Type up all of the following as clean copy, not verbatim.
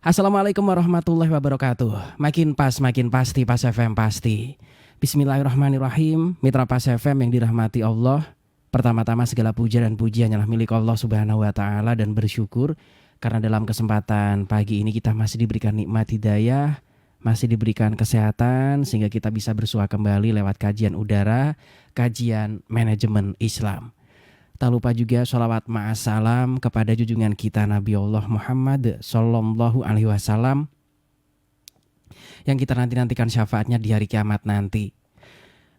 Assalamualaikum warahmatullahi wabarakatuh. Makin pas, makin pasti, Pas FM pasti. Bismillahirrahmanirrahim. Mitra Pas FM yang dirahmati Allah. Pertama-tama segala puja dan pujian adalah milik Allah Subhanahu wa taala dan bersyukur karena dalam kesempatan pagi ini kita masih diberikan nikmat hidayah, masih diberikan kesehatan sehingga kita bisa bersua kembali lewat kajian udara, kajian manajemen Islam. Tak lupa juga sholawat ma'assalam kepada junjungan kita Nabi Allah Muhammad Sallallahu Alaihi Wasallam yang kita nantikan syafaatnya di hari kiamat nanti.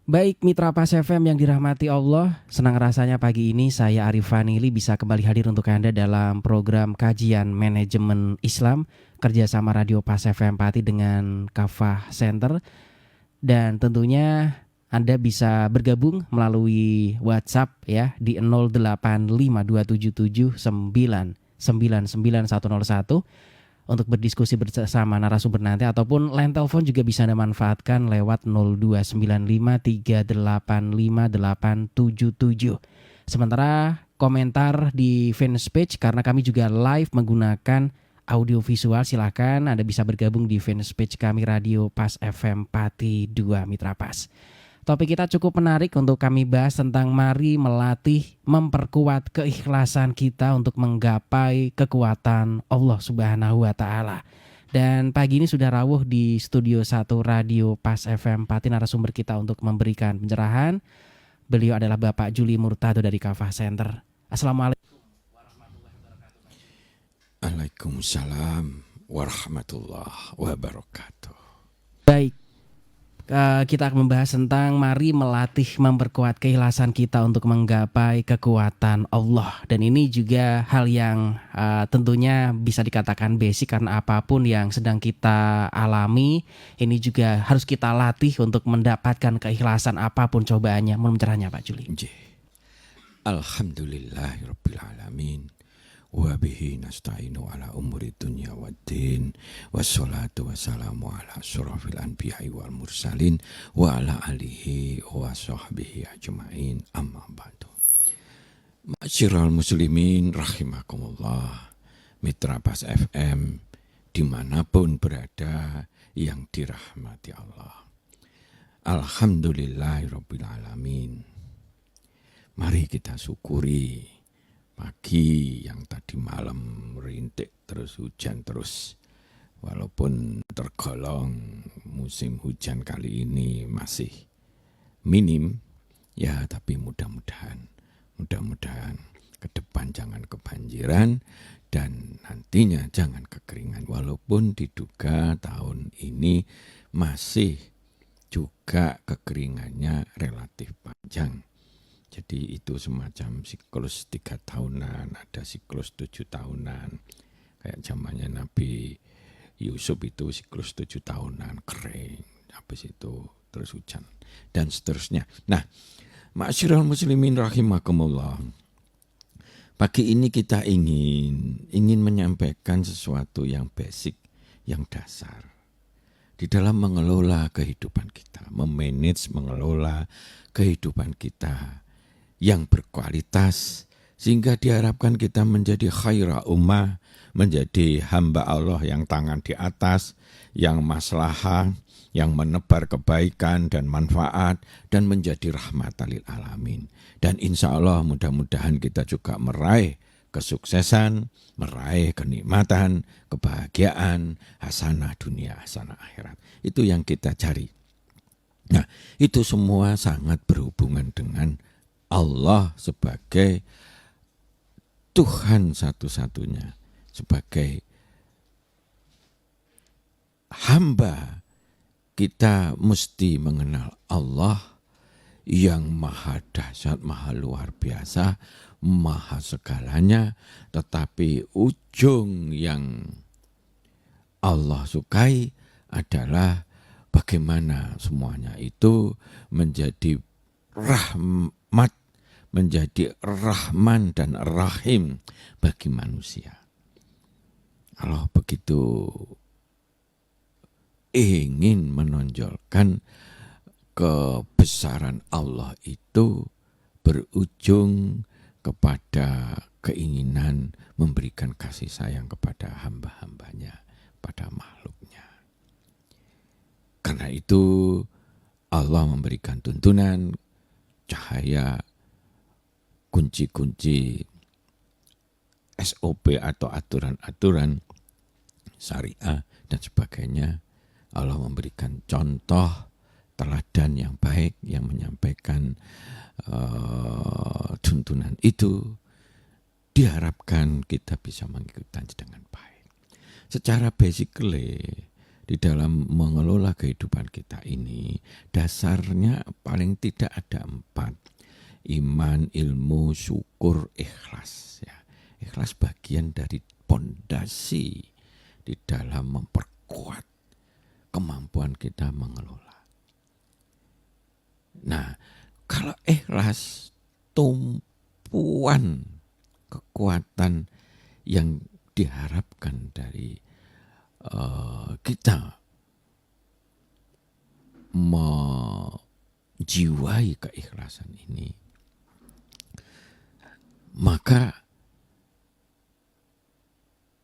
Baik mitra Pas FM yang dirahmati Allah, senang rasanya pagi ini saya Arif Fanili bisa kembali hadir untuk Anda dalam program kajian manajemen Islam kerjasama Radio Pas FM Pati dengan Kafah Center. Dan tentunya Anda bisa bergabung melalui WhatsApp ya di 085277999101 untuk berdiskusi bersama narasumber nanti, ataupun line telepon juga bisa Anda manfaatkan lewat 0295385877. Sementara komentar di fanpage karena kami juga live menggunakan audio visual, silakan Anda bisa bergabung di fanpage kami Radio Pas FM Pati 2 Mitra Pas. Topik kita cukup menarik untuk kami bahas tentang mari melatih memperkuat keikhlasan kita untuk menggapai kekuatan Allah Subhanahu wa taala. Dan pagi ini sudah rawuh di studio 1 Radio Pas FM Pati narasumber kita untuk memberikan pencerahan. Beliau adalah Bapak Juli Murtado dari Kafah Center. Assalamualaikum warahmatullahi wabarakatuh. Waalaikumsalam warahmatullahi wabarakatuh. Baik. Kita akan membahas tentang mari melatih memperkuat keikhlasan kita untuk menggapai kekuatan Allah. Dan ini juga hal yang tentunya bisa dikatakan basic karena apapun yang sedang kita alami ini juga harus kita latih untuk mendapatkan keikhlasan apapun cobaannya. Mohon pencerahannya Pak Juli. Alhamdulillahirabbil alamin. Wa bihi nasta'inu ala umuri dunya waddin. Wassalatu wassalamu ala asyrafil anbiya'i wal mursalin wa ala alihi wa sahbihi ajma'in, amma ba'du. Ma'asyiral muslimin rahimakumullah. Mitra Pas FM dimanapun berada yang dirahmati Allah. Alhamdulillahirabbil alamin. Mari kita syukuri pagi yang tadi malam rintik terus hujan terus, walaupun tergolong musim hujan kali ini masih minim ya, tapi mudah-mudahan ke depan jangan kebanjiran dan nantinya jangan kekeringan, walaupun diduga tahun ini masih juga kekeringannya relatif panjang. Jadi itu semacam siklus 3 tahunan, ada siklus 7 tahunan. Kayak zamannya Nabi Yusuf itu siklus 7 tahunan kering, habis itu terus hujan dan seterusnya. Nah, ma'asyiral muslimin rahimakumullah. Pagi ini kita ingin menyampaikan sesuatu yang basic, yang dasar di dalam mengelola kehidupan kita, mengelola kehidupan kita yang berkualitas, sehingga diharapkan kita menjadi khaira ummah, menjadi hamba Allah yang tangan di atas, yang maslahah, yang menebar kebaikan dan manfaat, dan menjadi rahmatan lil alamin. Dan insya Allah mudah-mudahan kita juga meraih kesuksesan, meraih kenikmatan, kebahagiaan, hasanah dunia, hasanah akhirat. Itu yang kita cari. Nah, itu semua sangat berhubungan dengan Allah sebagai Tuhan satu-satunya, sebagai hamba kita mesti mengenal Allah yang maha dahsyat, maha luar biasa, maha segalanya, tetapi ujung yang Allah sukai adalah bagaimana semuanya itu menjadi rahmat, menjadi rahman dan rahim bagi manusia. Kalau begitu ingin menonjolkan kebesaran Allah itu berujung kepada keinginan memberikan kasih sayang kepada hamba-hambanya. pada makhluknya. Karena itu Allah memberikan tuntunan, cahaya, kunci-kunci SOP atau aturan-aturan syariah dan sebagainya. Allah memberikan contoh teladan yang baik yang menyampaikan tuntunan itu. Diharapkan kita bisa mengikutinya dengan baik. Secara basically di dalam mengelola kehidupan kita ini, dasarnya paling tidak ada 4. Iman, ilmu, syukur, ikhlas. Ya. Ikhlas bagian dari pondasi di dalam memperkuat kemampuan kita mengelola. Nah, kalau ikhlas, tumpuan kekuatan yang diharapkan dari kita menjiwai keikhlasan ini, maka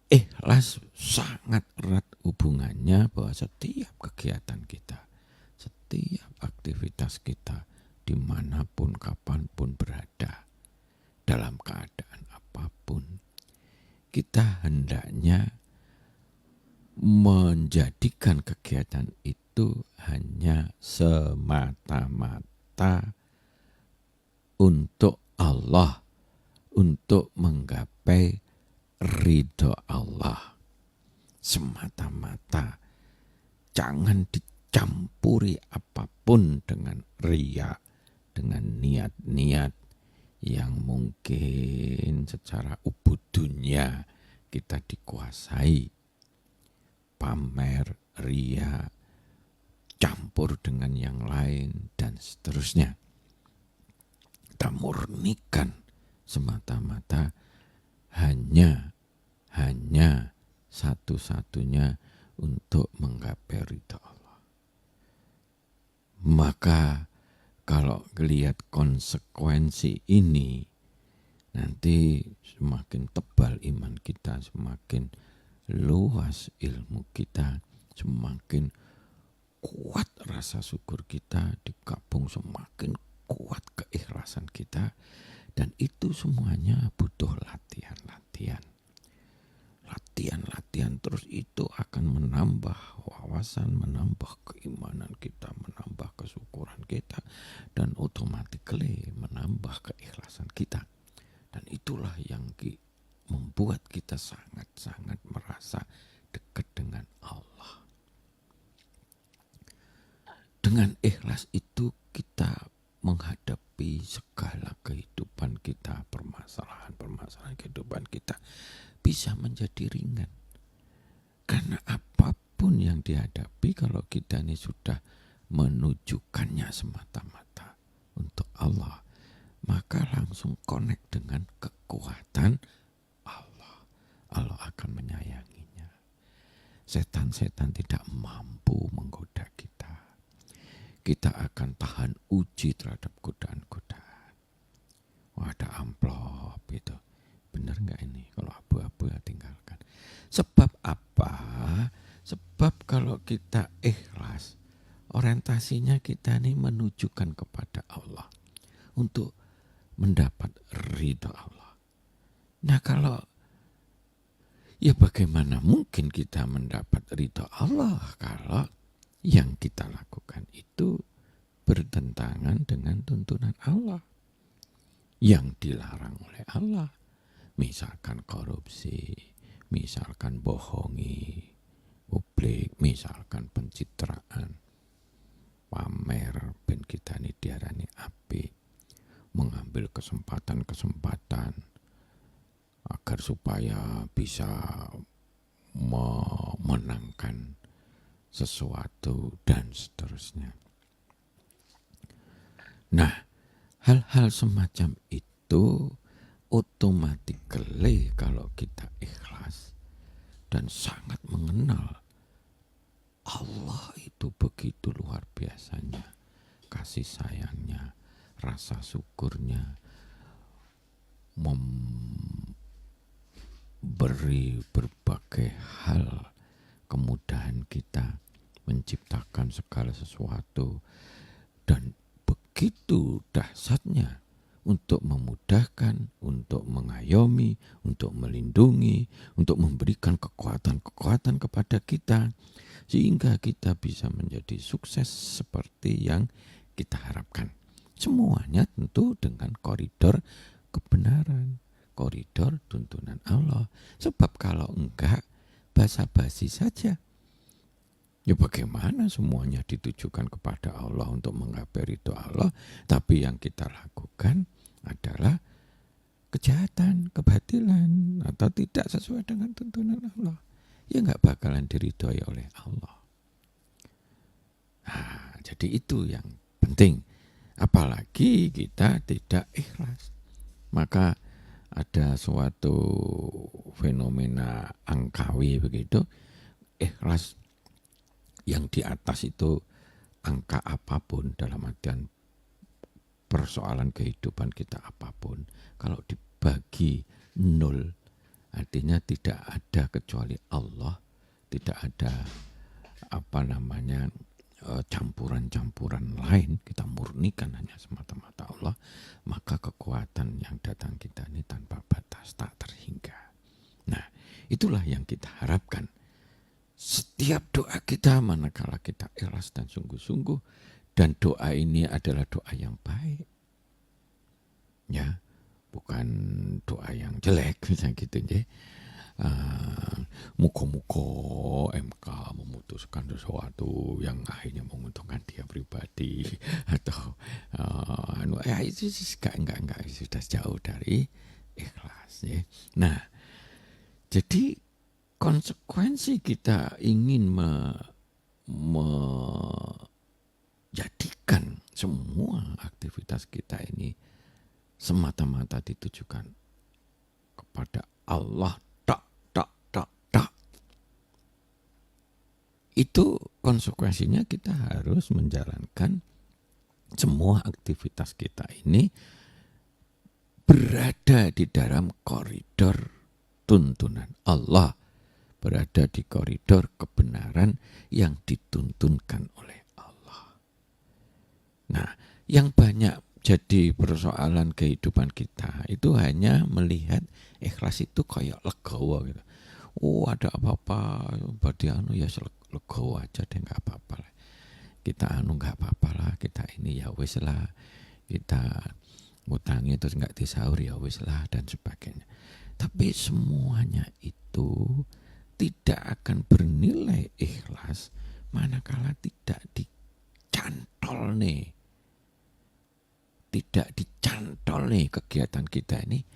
ikhlas sangat erat hubungannya bahwa setiap kegiatan kita, setiap aktivitas kita, dimanapun, kapanpun berada, dalam keadaan apapun, kita hendaknya menjadikan kegiatan itu hanya semata-mata untuk Allah, untuk menggapai ridho Allah. Semata-mata, jangan dicampuri apapun dengan riya, dengan niat-niat yang mungkin secara ubudunya kita dikuasai. Pamer, ria, campur dengan yang lain, dan seterusnya. Kita murnikan semata-mata hanya satu-satunya untuk menggapai ridha Allah. Maka kalau lihat konsekuensi ini, nanti semakin tebal iman kita, semakin luas ilmu kita, semakin kuat rasa syukur kita, digabung semakin kuat keikhlasan kita, dan itu semuanya butuh latihan-latihan. Latihan-latihan terus itu akan menambah wawasan, menambah keimanan kita, menambah kesyukuran kita, dan automatically menambah keikhlasan kita. Dan itulah yang membuat kita sangat-sangat merasa dekat dengan Allah. Dengan ikhlas itu kita menghadapi segala kehidupan kita, permasalahan-permasalahan kehidupan kita bisa menjadi ringan. Karena apapun yang dihadapi, kalau kita ini sudah menunjukkannya semata-mata untuk Allah, maka langsung connect dengan kekuatan Allah. Allah akan menyayanginya. Setan-setan tidak mampu menggoda kita. Kita akan tahan uji terhadap godaan-godaan. Wah, ada amplop gitu. Benar nggak ini? Kalau abu-abu ya tinggalkan. Sebab apa? Sebab kalau kita ikhlas, orientasinya kita ini menunjukkan kepada Allah untuk mendapat ridha Allah. Nah, kalau ya bagaimana mungkin kita mendapat ridha Allah kalau yang kita lakukan itu bertentangan dengan tuntunan Allah yang dilarang oleh Allah. Misalkan korupsi, misalkan bohongi publik, misalkan pencitraan, pamer, ben kita ini diarani apik, mengambil kesempatan-kesempatan agar supaya bisa memenangkan sesuatu dan seterusnya. Nah, hal-hal semacam itu automatically kalau kita ikhlas dan sangat mengenal Allah, itu begitu luar biasanya kasih sayangnya, rasa syukurnya, memberi berbagai hal kemudahan kita menciptakan segala sesuatu, dan begitu dahsyatnya untuk memudahkan, untuk mengayomi, untuk melindungi, untuk memberikan kekuatan-kekuatan kepada kita, sehingga kita bisa menjadi sukses seperti yang kita harapkan. Semuanya tentu dengan koridor kebenaran, koridor tuntunan Allah. Sebab kalau enggak, basa-basi saja. Ya bagaimana semuanya ditujukan kepada Allah untuk menggapai ridho Allah, tapi yang kita lakukan adalah kejahatan, kebatilan, atau tidak sesuai dengan tuntunan Allah. Ya enggak bakalan diridhoi oleh Allah. Nah, jadi itu yang penting. Apalagi kita tidak ikhlas. Maka ada suatu fenomena angkawi begitu, ikhlas yang di atas itu angka apapun, dalam artian persoalan kehidupan kita apapun, kalau dibagi 0, artinya tidak ada kecuali Allah, tidak ada campuran-campuran lain, kita murnikan hanya semata-mata Allah, maka kekuatan yang datang kita ini tanpa batas, tak terhingga. Nah, itulah yang kita harapkan. Setiap doa kita, manakala kita ikhlas dan sungguh-sungguh, dan doa ini adalah doa yang baik, ya, bukan doa yang jelek, misalnya gitu, ya. Muka-muka MK memutuskan sesuatu yang akhirnya menguntungkan dia pribadi, atau itu enggak, sudah jauh dari ikhlas, ya. Nah, jadi konsekuensi kita ingin menjadikan semua aktivitas kita ini semata-mata ditujukan kepada Allah. Itu konsekuensinya kita harus menjalankan semua aktivitas kita ini berada di dalam koridor tuntunan Allah, berada di koridor kebenaran yang dituntunkan oleh Allah. Nah, yang banyak jadi persoalan kehidupan kita itu hanya melihat ikhlas itu kayak legowo gitu. Oh, ada apa-apa, badi ya legowo aja deh, nggak apa-apa lah. Kita nggak apa-apa lah, kita ini ya wis lah, kita ngutangi terus nggak disaur ya wis lah, dan sebagainya. Tapi semuanya itu tidak akan bernilai ikhlas manakala tidak dicantol nih kegiatan kita ini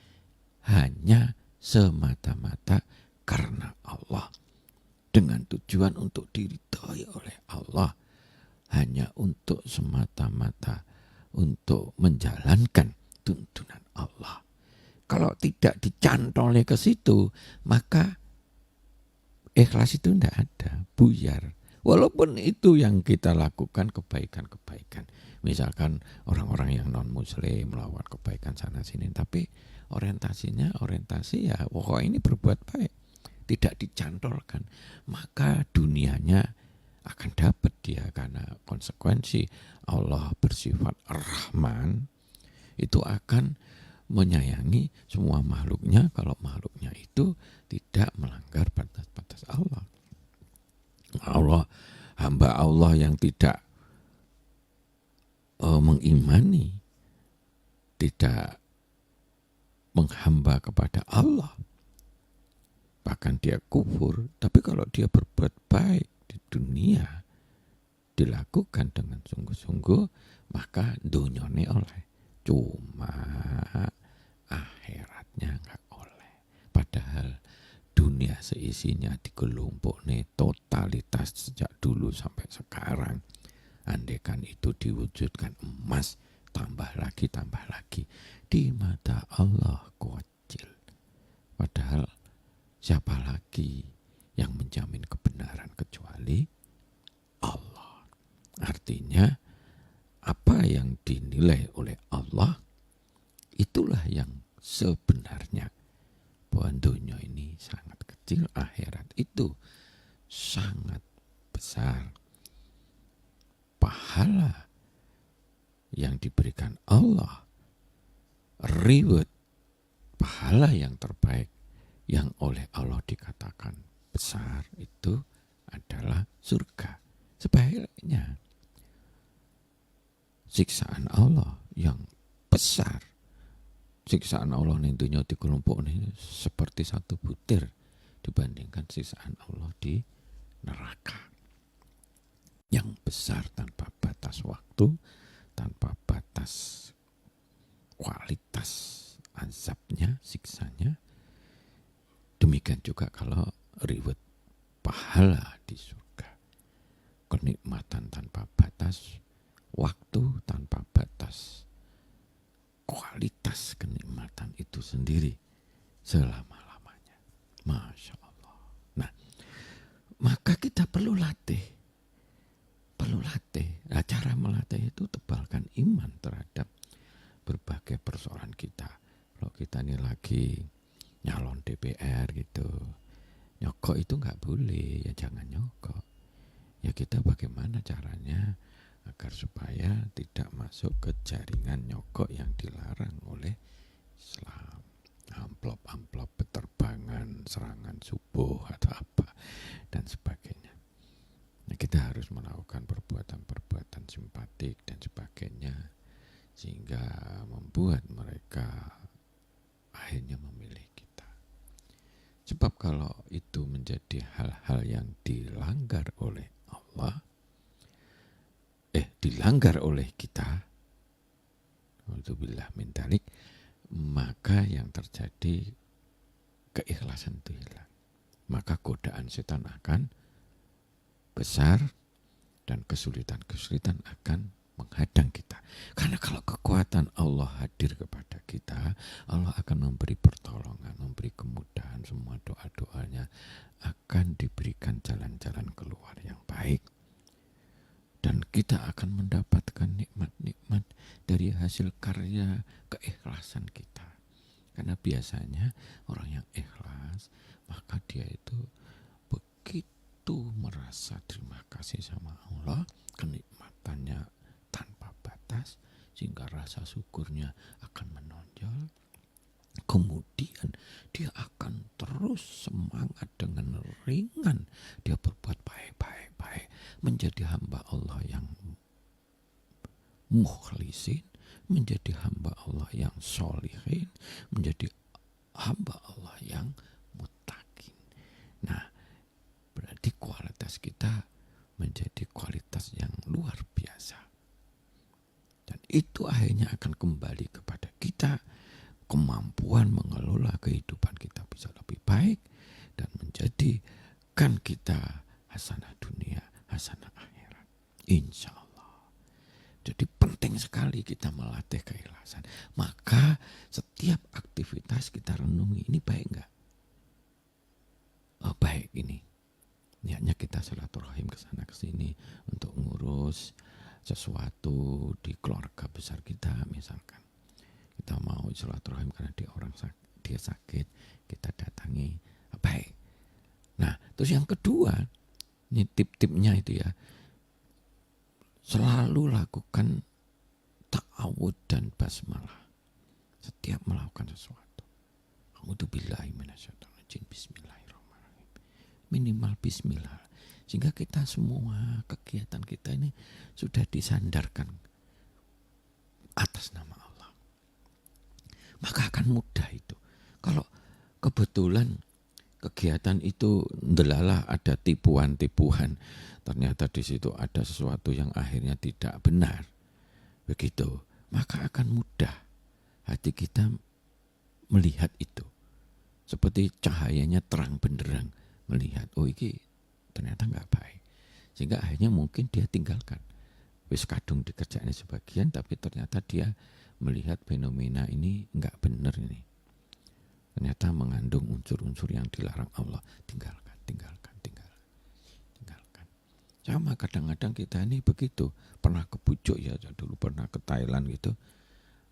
hanya semata-mata karena Allah, dengan tujuan untuk diridhoi oleh Allah, hanya untuk semata-mata untuk menjalankan tuntunan Allah. Kalau tidak dicantolnya ke situ, maka ikhlas itu tidak ada, buyar. Walaupun itu yang kita lakukan kebaikan-kebaikan. Misalkan orang-orang yang non-muslim melakukan kebaikan sana sini, tapi orientasi ya pokoknya ini berbuat baik, tidak dicantolkan, maka dunianya akan dapat dia, karena konsekuensi Allah bersifat Rahman, itu akan menyayangi semua makhluknya kalau makhluknya itu tidak melanggar batas-batas Allah. Hamba Allah yang tidak mengimani, tidak menghamba kepada Allah, bahkan dia kufur, tapi kalau dia berbuat baik di dunia, dilakukan dengan sungguh-sungguh, maka dunyone oleh, cuma akhiratnya nggak oleh. Padahal dunia seisinya digelumpukne totalitas sejak dulu sampai sekarang. Andaikan itu diwujudkan emas, tambah lagi di mata Allah kecil. Padahal siapa lagi yang menjamin kebenaran kecuali Allah. Artinya apa yang dinilai oleh Allah, itulah yang sebenarnya. Bahwa dunia ini sangat kecil, akhirat itu sangat besar. Pahala yang diberikan Allah, reward, pahala yang terbaik yang oleh Allah dikatakan besar itu adalah surga. Sebaliknya, siksaan Allah yang besar, siksaan Allah ning dunya di kelompok ini seperti satu butir dibandingkan siksaan Allah di neraka yang besar tanpa batas waktu, tanpa batas kualitas azabnya, siksanya. Demikian juga kalau reward, pahala di surga, kenikmatan tanpa batas, waktu tanpa batas, kualitas kenikmatan itu sendiri selama-lamanya. Masya Allah. Nah, maka kita perlu latih. Nah, cara melatih itu tebalkan iman terhadap berbagai persoalan kita. Kalau kita ini lagi nyalon DPR gitu, nyokok itu nggak boleh, ya jangan nyokok. Ya kita bagaimana caranya agar supaya tidak masuk ke jaringan nyokok yang dilarang oleh Islam. Amplop-amplop beterbangan, serangan subuh atau apa dan sebagainya. Nah, kita harus melakukan perbuatan-perbuatan simpatik dan sebagainya sehingga membuat mereka akhirnya memilih kita. Sebab kalau itu menjadi hal-hal yang dilanggar oleh Allah, dilanggar oleh kita, walhamdulillah min dzalik, maka yang terjadi keikhlasan itu hilang. Maka godaan setan akan besar dan kesulitan-kesulitan akan menghadang kita. Karena kalau kekuatan Allah hadir kepada kita, Allah akan memberi pertolongan, memberi kemudahan, semua doa-doanya akan diberikan jalan-jalan keluar yang baik. Dan kita akan mendapatkan nikmat-nikmat dari hasil karya keikhlasan kita. Karena biasanya orang yang ikhlas, maka dia itu begitu merasa terima kasih sama Allah, kenikmatannya tanpa batas, sehingga rasa syukurnya akan menonjol. Kemudian dia akan terus semangat dengan ringan, dia berbuat baik-baik, menjadi hamba Allah yang mukhlisin, menjadi hamba Allah yang sholihin, menjadi hamba Allah yang muttaqin. Nah, berarti kualitas kita menjadi kualitas yang luar biasa. Dan itu akhirnya akan kembali kepada kita, kemampuan mengelola kehidupan kita bisa lebih baik dan menjadikan kita hasanah dunia, hasanah akhirat. Insya Allah. Jadi penting sekali kita melatih keikhlasan. Maka setiap aktivitas kita renungi, ini baik enggak? Oh, baik ini. Niatnya kita silaturahim ke sana ke sini untuk ngurus sesuatu di keluarga besar kita, misalkan. Kita mau silaturahim karena dia sakit, kita datangi, baik. Nah, terus yang kedua, ini tip-tipnya itu ya, selalu lakukan ta'awud dan basmalah setiap melakukan sesuatu. A'udzubillahi minasyaitonirrajim, bismillahirrahmanirrahim. Minimal bismillah, sehingga kita semua kegiatan kita ini sudah disandarkan atas nama Allah. Maka akan mudah itu. Kalau kebetulan kegiatan itu ndelalah ada tipuan-tipuan, ternyata di situ ada sesuatu yang akhirnya tidak benar, begitu, maka akan mudah hati kita melihat itu seperti cahayanya terang benderang, melihat oh ini ternyata nggak baik, sehingga akhirnya mungkin dia tinggalkan. Wis kadung dikerjain sebagian, tapi ternyata dia melihat fenomena ini nggak benar, ini ternyata mengandung unsur-unsur yang dilarang Allah. Tinggalkan. Sama kadang-kadang kita ini begitu, pernah ke pucuk ya, dulu pernah ke Thailand gitu,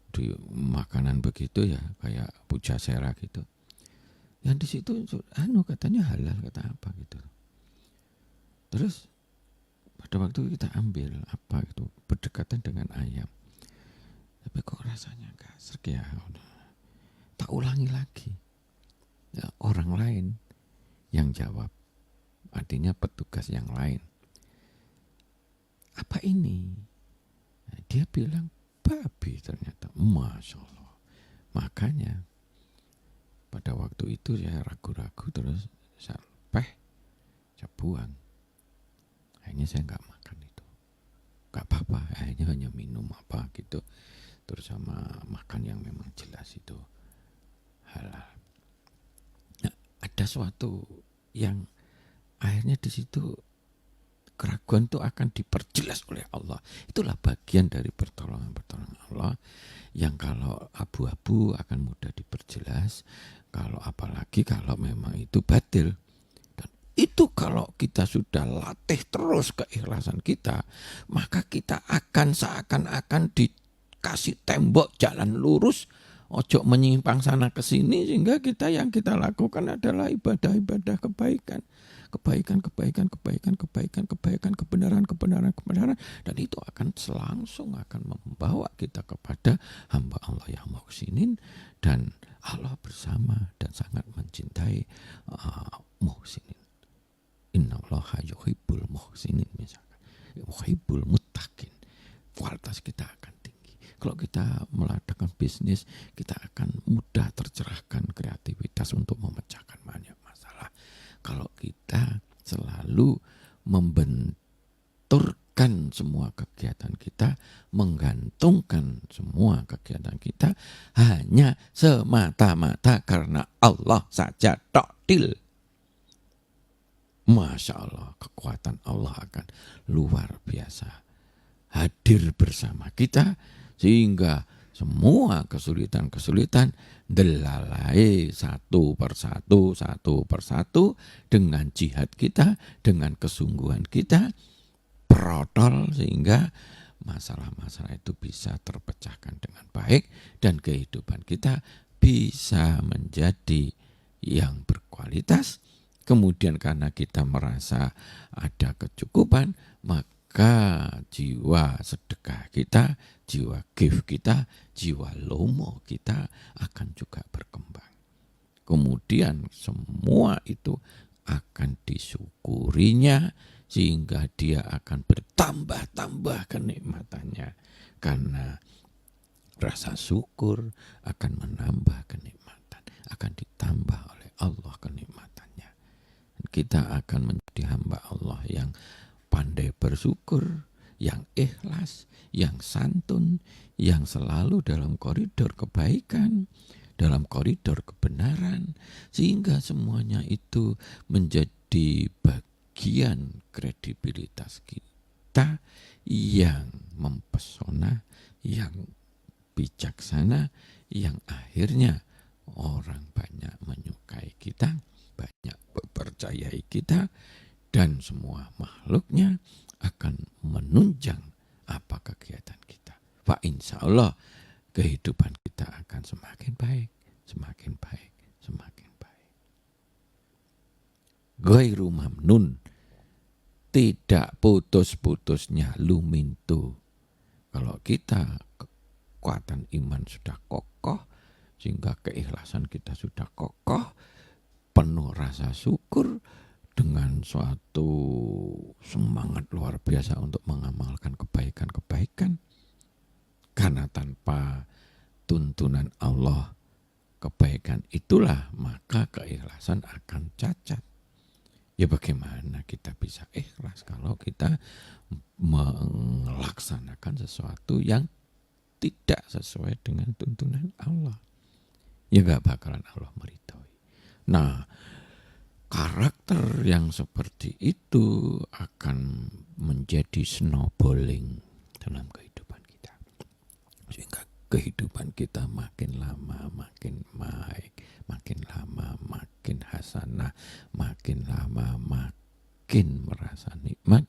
di makanan begitu ya, kayak pujasera gitu, yang di situ katanya halal, kata apa gitu. Terus pada waktu kita ambil apa itu berdekatan dengan ayam, tapi kok rasanya gak sreg ya. Tak ulangi lagi. Ya, orang lain yang jawab, artinya petugas yang lain. Apa ini? Nah, dia bilang babi ternyata. Masya Allah. Makanya pada waktu itu saya ragu-ragu, terus saya buang. Akhirnya saya nggak makan itu. Nggak apa-apa, akhirnya hanya minum apa gitu. Terus sama makan yang memang jelas itu halal. Nah, ada suatu yang akhirnya di situ keraguan itu akan diperjelas oleh Allah. Itulah bagian dari pertolongan Allah yang kalau abu-abu akan mudah diperjelas, kalau apalagi kalau memang itu batil. Dan itu kalau kita sudah latih terus keikhlasan kita, maka kita akan seakan-akan dikasih tembok jalan lurus, ojo menyimpang sana ke sini, sehingga kita yang kita lakukan adalah ibadah-ibadah kebaikan, kebenaran, dan itu akan langsung akan membawa kita kepada hamba Allah yang muhsinin, dan Allah bersama dan sangat mencintai muhsinin. Innallaha yuhibbul muhsinin, misalkan yuhibbul muttaqin. Kualitas kita akan tinggi. Kalau kita melakukan bisnis, kita akan mudah tercerahkan kreativitas untuk memecahkan banyak masalah. Kalau kita selalu membenturkan semua kegiatan kita, menggantungkan semua kegiatan kita hanya semata-mata karena Allah saja, toktil. Masya Allah, kekuatan Allah akan luar biasa hadir bersama kita, sehingga semua kesulitan-kesulitan delalai satu persatu dengan jihad kita, dengan kesungguhan kita, protol, sehingga masalah-masalah itu bisa terpecahkan dengan baik dan kehidupan kita bisa menjadi yang berkualitas. Kemudian karena kita merasa ada kecukupan, maka jiwa sedekah kita, jiwa give kita, jiwa lomo kita akan juga berkembang. Kemudian semua itu akan disyukurinya, sehingga dia akan bertambah-tambah kenikmatannya. Karena rasa syukur akan menambah kenikmatan, akan ditambah oleh Allah kenikmatannya. Kita akan menjadi hamba Allah yang pandai bersyukur, yang ikhlas, yang santun, yang selalu dalam koridor kebaikan, dalam koridor kebenaran, sehingga semuanya itu menjadi bagian kredibilitas kita yang mempesona, yang bijaksana, yang akhirnya orang banyak menyukai kita, banyak mempercayai kita, dan semua makhluknya akan menunjang apa kegiatan kita. Fa insya Allah kehidupan kita akan semakin baik, semakin baik, semakin baik. Ghairu mamnun, tidak putus-putusnya lumintu. Kalau kita kekuatan iman sudah kokoh, sehingga keikhlasan kita sudah kokoh, penuh rasa syukur, dengan suatu semangat luar biasa untuk mengamalkan kebaikan-kebaikan. Karena tanpa tuntunan Allah, kebaikan itulah, maka keikhlasan akan cacat. Ya bagaimana kita bisa ikhlas kalau kita melaksanakan sesuatu yang tidak sesuai dengan tuntunan Allah? Ya gak bakalan Allah meridhoi. Nah, karakter yang seperti itu akan menjadi snowballing dalam kehidupan kita, sehingga kehidupan kita makin lama makin baik, makin lama makin hasanah, makin lama makin merasa nikmat,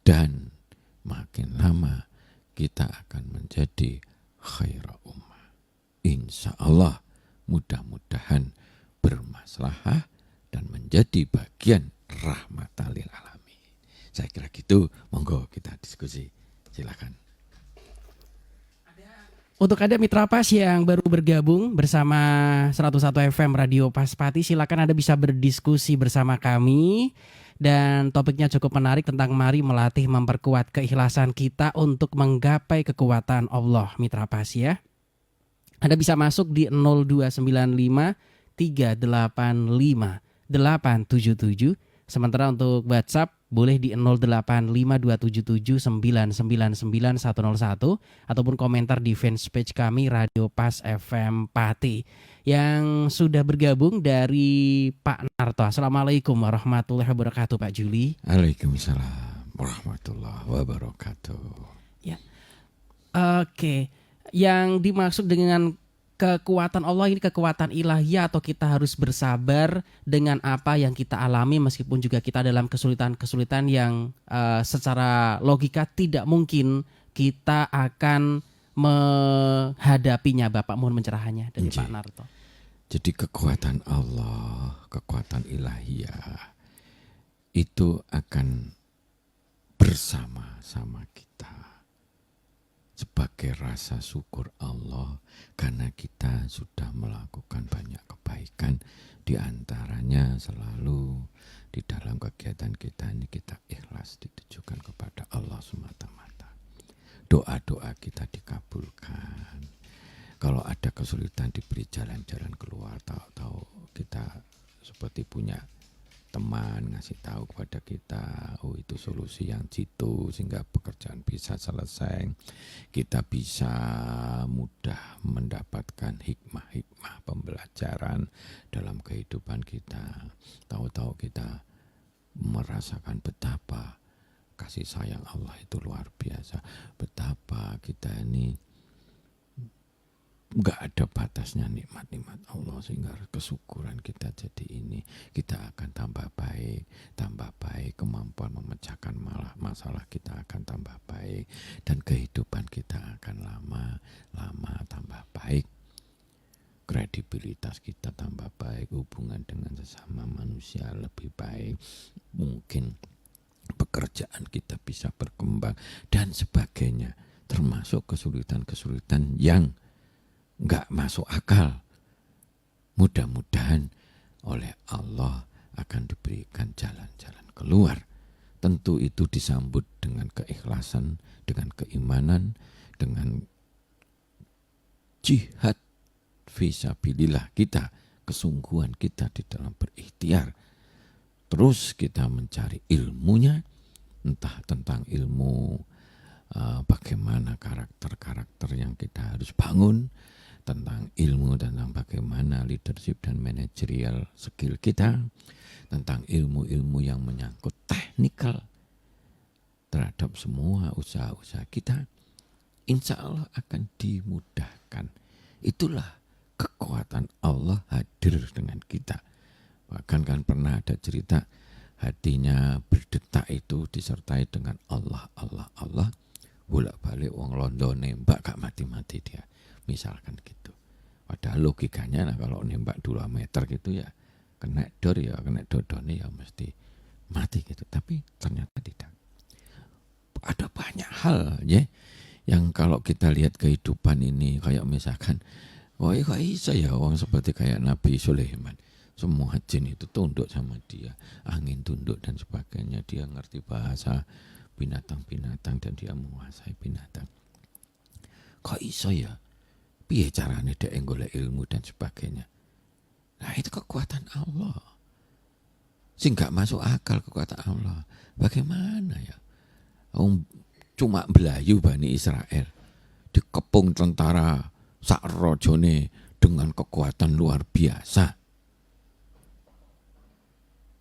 dan makin lama kita akan menjadi khaira ummah. Insya Allah, mudah-mudahan bermaslahah dan menjadi bagian rahmatan lil alamin. Saya kira gitu, monggo kita diskusi. Silakan. Untuk ada mitra Pas yang baru bergabung bersama 101 FM Radio Paspati, silakan Anda bisa berdiskusi bersama kami. Dan topiknya cukup menarik tentang mari melatih memperkuat keikhlasan kita untuk menggapai kekuatan Allah, mitra Pas ya. Anda bisa masuk di 0295 385 877. Sementara untuk WhatsApp boleh di 085277999101 ataupun komentar di fanpage kami Radio Pas FM Pati. Yang sudah bergabung dari Pak Narto. Assalamualaikum warahmatullahi wabarakatuh Pak Juli. Waalaikumsalam warahmatullahi wabarakatuh. Ya. Oke. Yang dimaksud dengan kekuatan Allah ini kekuatan ilahiyah atau kita harus bersabar dengan apa yang kita alami meskipun juga kita dalam kesulitan-kesulitan yang secara logika tidak mungkin kita akan menghadapinya. Bapak mohon pencerahannya dari Pak Narto. Jadi kekuatan Allah, kekuatan ilahiyah itu akan bersama-sama kita sebagai rasa syukur Allah karena kita sudah melakukan banyak kebaikan, di antaranya selalu di dalam kegiatan kita ini kita ikhlas ditujukan kepada Allah semata-mata. Doa-doa kita dikabulkan. Kalau ada kesulitan diberi jalan-jalan keluar, tahu-tahu kita seperti punya teman ngasih tahu kepada kita, oh itu solusi yang jitu sehingga pekerjaan bisa selesai. Kita bisa mudah mendapatkan hikmah-hikmah pembelajaran dalam kehidupan kita. Tahu-tahu kita merasakan betapa kasih sayang Allah itu luar biasa. Betapa kita ini enggak ada batasnya nikmat-nikmat Allah sehingga kesyukuran kita jadi ini kita akan tambah baik, kemampuan memecahkan masalah kita akan tambah baik dan kehidupan kita akan lama tambah baik, kredibilitas kita tambah baik, hubungan dengan sesama manusia lebih baik, mungkin pekerjaan kita bisa berkembang dan sebagainya, termasuk kesulitan-kesulitan yang enggak masuk akal. Mudah-mudahan oleh Allah akan diberikan jalan-jalan keluar. Tentu itu disambut dengan keikhlasan, dengan keimanan, dengan jihad fisabilillah kita, kesungguhan kita di dalam berikhtiar. Terus kita mencari ilmunya, entah tentang ilmu bagaimana karakter-karakter yang kita harus bangun, tentang ilmu tentang bagaimana leadership dan manajerial skill kita, tentang ilmu-ilmu yang menyangkut teknikal terhadap semua usaha-usaha kita, insya Allah akan dimudahkan. Itulah kekuatan Allah hadir dengan kita. Bahkan kan pernah ada cerita hatinya berdetak itu disertai dengan Allah, bolak-balik wong londo nembak gak mati-mati dia. Misalkan gitu. Padahal logikanya kalau nembak 2 meter gitu ya kena dodone ya mesti mati gitu. Tapi ternyata tidak. Ada banyak hal ya yang kalau kita lihat kehidupan ini kayak misalkan wah kok bisa ya orang seperti kayak Nabi Sulaiman. Semua jin itu tunduk sama dia. Angin tunduk dan sebagainya. Dia ngerti bahasa binatang-binatang dan dia menguasai binatang. Kok iso ya? Piye carane dhek golek ilmu dan sebagainya. Nah itu kekuatan Allah. Sing gak masuk akal kekuatan Allah. Bagaimana ya? Cuma belayu Bani Israel dikepung tentara sak rajane dengan kekuatan luar biasa.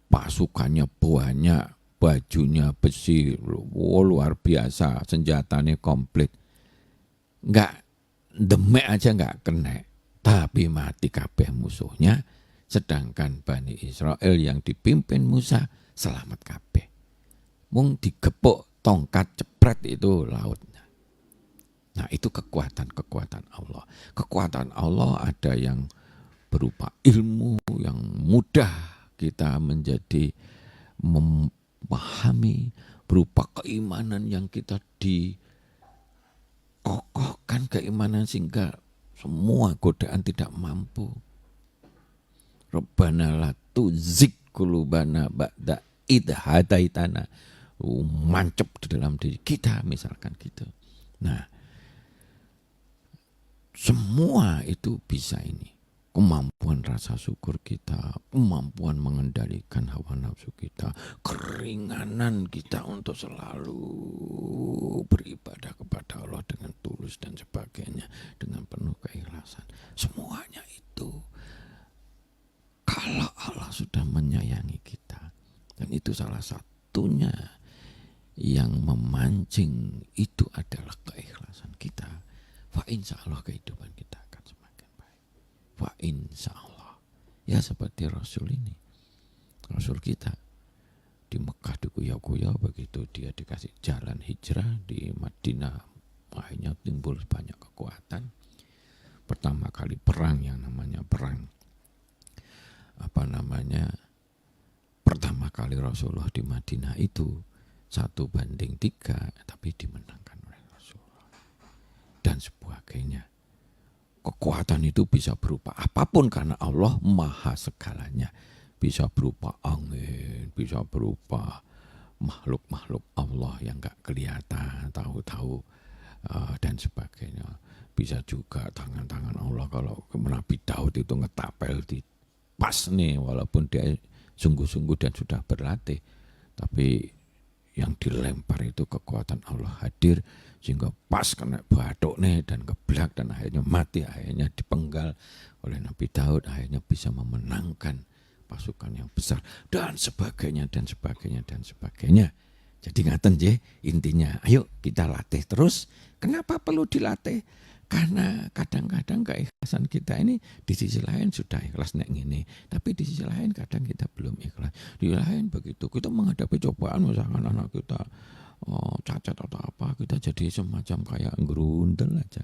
Pasukannya banyak, bajunya besi, luar biasa, senjatanya komplit. Enggak demek aja enggak kena, tapi mati kabeh musuhnya, sedangkan Bani Israel yang dipimpin Musa selamat kabeh. Mung digepuk tongkat cepret itu lautnya. Nah itu kekuatan Allah. Kekuatan Allah ada yang berupa ilmu yang mudah kita menjadi pahami, berupa keimanan yang kita dikokohkan keimanan sehingga semua godaan tidak mampu. Rabbana la tuzigh qulubana ba'da idh hadaitana. Mancep di dalam diri kita misalkan gitu. Nah, semua itu bisa ini. Kemampuan rasa syukur kita, kemampuan mengendalikan hawa nafsu kita, keringanan kita untuk selalu beribadah kepada Allah dengan tulus dan sebagainya, dengan penuh keikhlasan. Semuanya itu kalau Allah sudah menyayangi kita, dan itu salah satunya yang memancing itu adalah keikhlasan kita. Fa insya Allah kehidupan kita akan semakin baik. Fa insya Allah. Ya seperti Rasul ini. Rasul kita di Mekah dikuyau-kuyau, begitu dia dikasih jalan hijrah di Madinah, akhirnya timbul banyak kekuatan. Pertama kali perang yang namanya pertama kali Rasulullah di Madinah itu 1:3, tapi dimenangkan oleh Rasulullah dan sebagainya. Kekuatan itu bisa berupa apapun karena Allah maha segalanya. Bisa berupa angin, bisa berupa makhluk-makhluk Allah yang gak kelihatan, tahu-tahu dan sebagainya. Bisa juga tangan-tangan Allah, kalau Nabi Daud itu ngetapel di pas nih, walaupun dia sungguh-sungguh dan sudah berlatih, tapi yang dilempar itu kekuatan Allah hadir sehingga pas kena batuk nih dan keblak dan akhirnya mati, akhirnya dipenggal oleh Nabi Daud, akhirnya bisa memenangkan pasukan yang besar dan sebagainya dan sebagainya dan sebagainya. Jadi ngaten je intinya, ayo kita latih terus. Kenapa perlu dilatih? Karena kadang-kadang keikhlasan kita ini di sisi lain sudah ikhlas nek ngene, tapi di sisi lain kadang kita belum ikhlas. Di lain begitu kita menghadapi cobaan, misalkan anak kita cacat atau apa, kita jadi semacam kayak gerundel aja.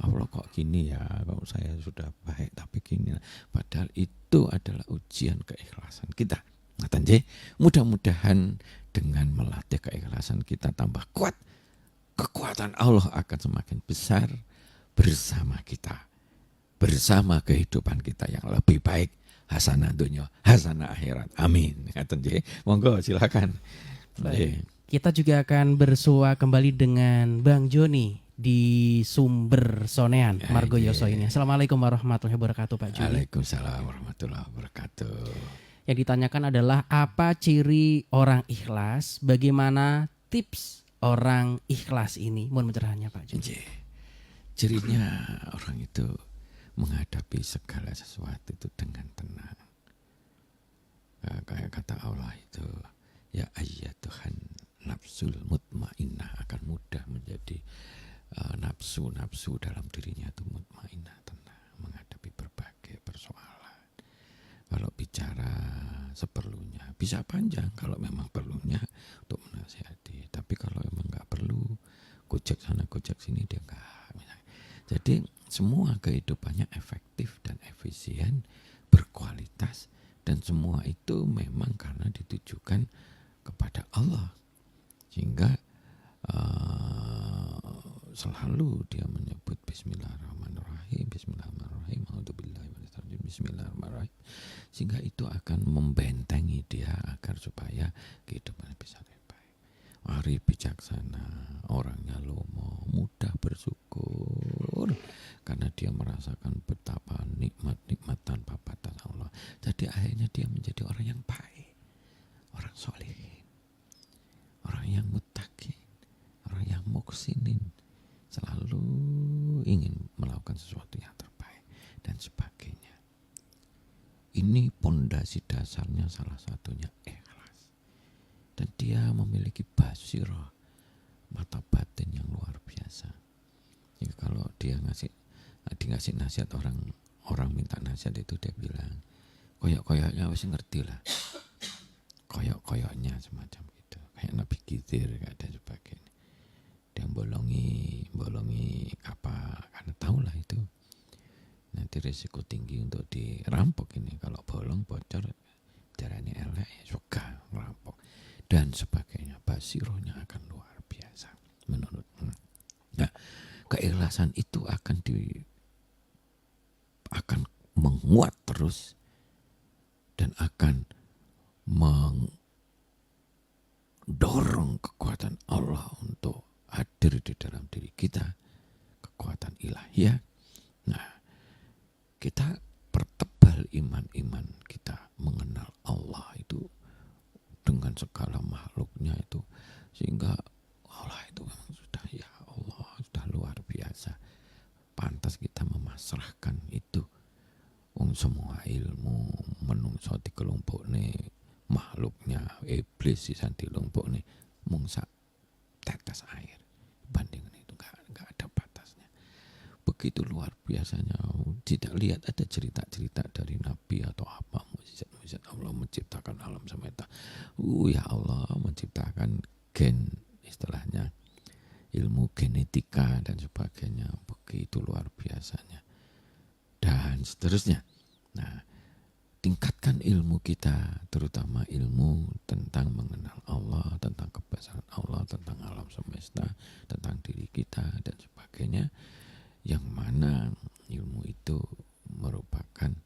Allah kok gini ya, kalau saya sudah baik tapi gini. Padahal itu adalah ujian keikhlasan kita. Ngaten je, mudah-mudahan dengan melatih keikhlasan kita tambah kuat, kekuatan Allah akan semakin besar bersama kita, bersama kehidupan kita yang lebih baik, hasanah dunya, hasanah akhirat. Amin. Ngaten je. Monggo silakan. Baik. Kita juga akan bersua kembali dengan Bang Joni di Sumber Sonean, Margoyoso ini. Assalamualaikum warahmatullahi wabarakatuh, Pak Joni. Waalaikumsalam warahmatullahi wabarakatuh. Yang ditanyakan adalah apa ciri orang ikhlas, bagaimana tips orang ikhlas ini? Mohon pencerahannya, Pak Joni. Cirinya orang itu menghadapi segala sesuatu itu dengan tenang. Kayak kata Allah itu, ya ayyatuhan nafsul mutmainnah, akan mudah menjadi nafsu-nafsu dalam dirinya itu mutmainnah, tenang menghadapi berbagai persoalan. Kalau bicara seperlunya, bisa panjang kalau memang perlunya untuk menasihati. Tapi kalau memang nggak perlu, gojek sana gojek sini dia nggak. Jadi semua kehidupannya efektif dan efisien, berkualitas, dan semua itu memang karena ditujukan kepada Allah. Sehingga selalu dia menyebut Bismillahirrahmanirrahim, Bismillahirrahmanirrahim, Bismillahirrahmanirrahim. Sehingga itu akan membentengi dia agar supaya kehidupannya bisa lebih baik. Arif bijaksana, orangnya lomo, mudah bersyukur karena dia merasakan betapa nikmat-nikmat tanpa batas Allah. Jadi akhirnya dia menjadi orang yang baik, orang solihin, orang yang muttaqin, orang yang muksinin, selalu ingin melakukan sesuatu yang terbaik dan sebagainya. Ini pondasi dasarnya salah satunya ikhlas. Dan dia memiliki basirah, mata batin yang luar biasa. Jadi kalau dia ngasih nasihat, orang minta nasihat itu dia bilang, koyok-koyoknya wis ngerti lah. Koyok-koyoknya semacam itu. Kayak Nabi Khidir dan sebagainya. Dia bolongi apa, karena tahulah itu nanti risiko tinggi untuk dirampok ini. Kalau bolong bocor darahnya elek, suka merampok. dan sebagainya. Basirohnya akan luar biasa menurut. Nah, keikhlasan itu akan menguat terus dan akan mendorong kekuatan Allah untuk hadir di dalam diri kita, kekuatan ilahiyah. Nah, kita pertebal iman-iman kita mengenal Allah itu dengan segala makhluknya itu, sehingga Allah itu memang sudah, ya Allah, sudah luar biasa. Pantas kita memasrahkan itu. Semua ilmu menungso di kelompok nih, makhluknya iblis sih di kelompok nih, mung sak tetes air. Bandingan itu nggak ada batasnya. Begitu luar biasanya. Tidak lihat ada cerita-cerita dari Nabi atau apa, mukjizat Allah menciptakan alam semesta. Ya Allah menciptakan gen, istilahnya ilmu genetika dan sebagainya. Begitu luar biasanya. Dan seterusnya. Nah, tingkatkan ilmu kita, terutama ilmu tentang mengenal Allah, tentang kebesaran Allah, tentang alam semesta, tentang diri kita dan sebagainya. Yang mana ilmu itu merupakan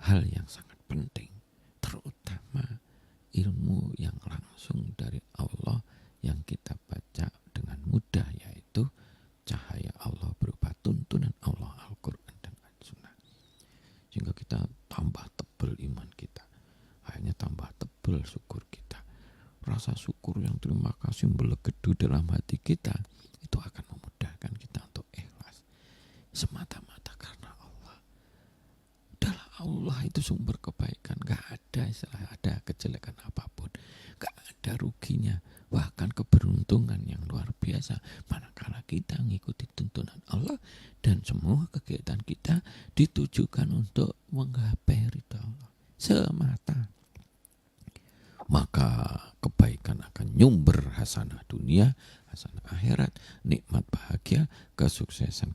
hal yang sangat penting, terutama ilmu yang langsung dari Allah yang kita baca dengan mudah, yaitu cahaya Allah berupa tuntunan Allah, Al-Quran dan As-Sunnah. Sehingga kita tambah tebal iman kita, akhirnya tambah tebal syukur kita. Rasa syukur yang terima kasih melegedu dalam hati kita, itu akan memudahkan kita untuk ikhlas semata-mata karena Allah. Udahlah, Allah itu sumber kebaikan, gak ada istilah ada kejelekan apapun, gak ada ruginya, bahkan keberuntungan yang luar biasa manakala kita mengikuti tuntunan Allah dan semua kegiatan kita ditujukan untuk menggapai ridha Allah semata. Maka kebaikan akan nyumber hasanah dunia, hasanah akhirat, nikmat bahagia, kesuksesan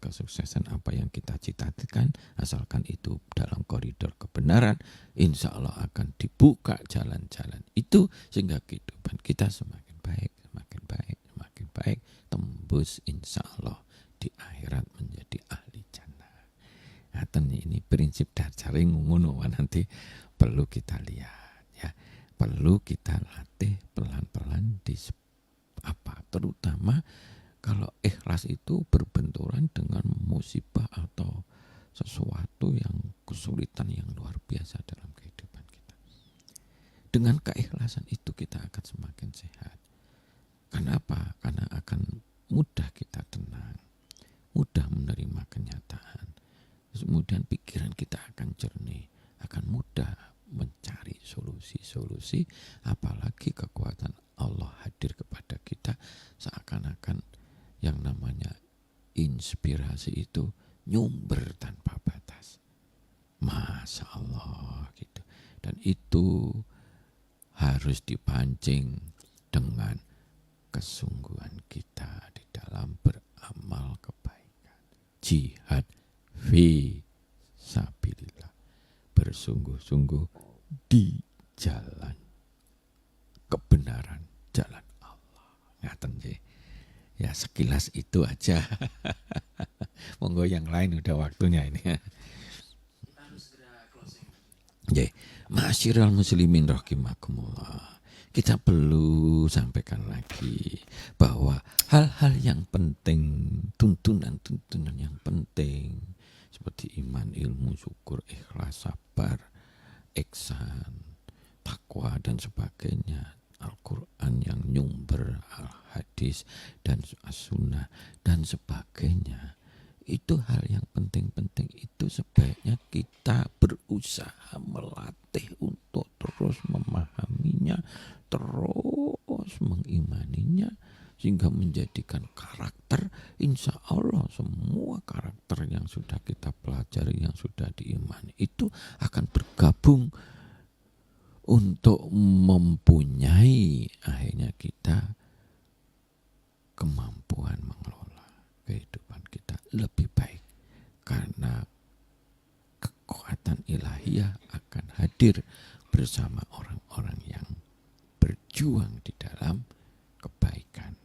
apa yang kita cita-citakan, asalkan itu dalam koridor kebenaran, insya Allah akan dibuka jalan-jalan itu sehingga kehidupan kita semakin baik, tembus insya Allah di akhirat menjadi ahli jannah. Nah, ini prinsip dasar ngono nanti perlu kita lihat ya. Perlu kita latih pelan-pelan di terutama kalau ikhlas itu berbenturan dengan musibah atau sesuatu yang kesulitan yang luar biasa dalam kehidupan kita. Dengan keikhlasan itu kita akan semakin sehat. Kenapa? Karena akan mudah kita tenang, mudah menerima kenyataan. Kemudian pikiran kita akan jernih, akan mudah mencari solusi-solusi, apalagi kekuatan Allah hadir kepada kita, seakan-akan yang namanya inspirasi itu nyumber tanpa batas. Masya Allah gitu. Dan itu harus dipancing dengan kesungguhan kita di dalam beramal kebaikan. Jihad fi sabilillah, bersungguh-sungguh di jalan kebenaran, jalan Allah. Ngaten nggih. Ya sekilas itu aja. Monggo yang lain udah waktunya ini. Nggih, ma'asyiral muslimin rahimakumullah. Kita perlu sampaikan lagi bahwa hal-hal yang penting, tuntunan-tuntunan yang penting seperti iman, ilmu, syukur, ikhlas, sabar, ihsan, takwa dan sebagainya, Al-Quran yang nyumber, Al-Hadis dan As-Sunnah dan sebagainya, itu hal yang penting-penting. Itu sebaiknya kita berusaha melatih untuk terus memahaminya, terus mengimaninya, sehingga menjadikan karakter, insya Allah semua karakter yang sudah kita pelajari, yang sudah diimani itu akan bergabung untuk mempunyai akhirnya kita kemampuan mengelola kehidupan kita lebih baik, karena kekuatan ilahiyah akan hadir bersama orang-orang yang berjuang di dalam kebaikan,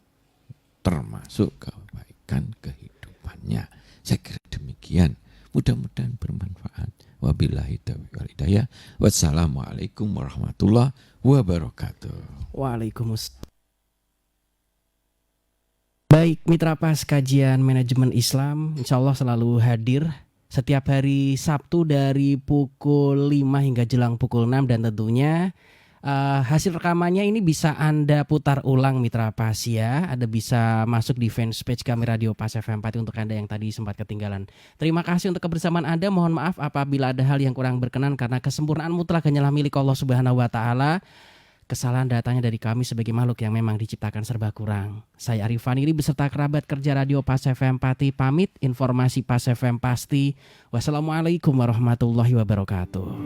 termasuk kebaikan kehidupannya. Saya kira demikian. Mudah-mudahan bermanfaat. Wabillahi taufiq wal hidayah. Wassalamualaikum warahmatullahi wabarakatuh. Waalaikumsalam. Baik, Mitra Pas kajian manajemen Islam insya Allah selalu hadir setiap hari Sabtu dari pukul 5 hingga jelang pukul 6. Dan tentunya hasil rekamannya ini bisa Anda putar ulang Mitra Pas ya. Ada bisa masuk di fanpage kami Radio Pas FM 4 untuk Anda yang tadi sempat ketinggalan. Terima kasih untuk kebersamaan Anda. Mohon maaf apabila ada hal yang kurang berkenan karena kesempurnaan mutlak hanyalah milik Allah Subhanahu wa taala. Kesalahan datangnya dari kami sebagai makhluk yang memang diciptakan serba kurang. Saya Arifan ini beserta kerabat kerja Radio Pas FM Pati pamit. Informasi Pas FM pasti. Wassalamualaikum warahmatullahi wabarakatuh.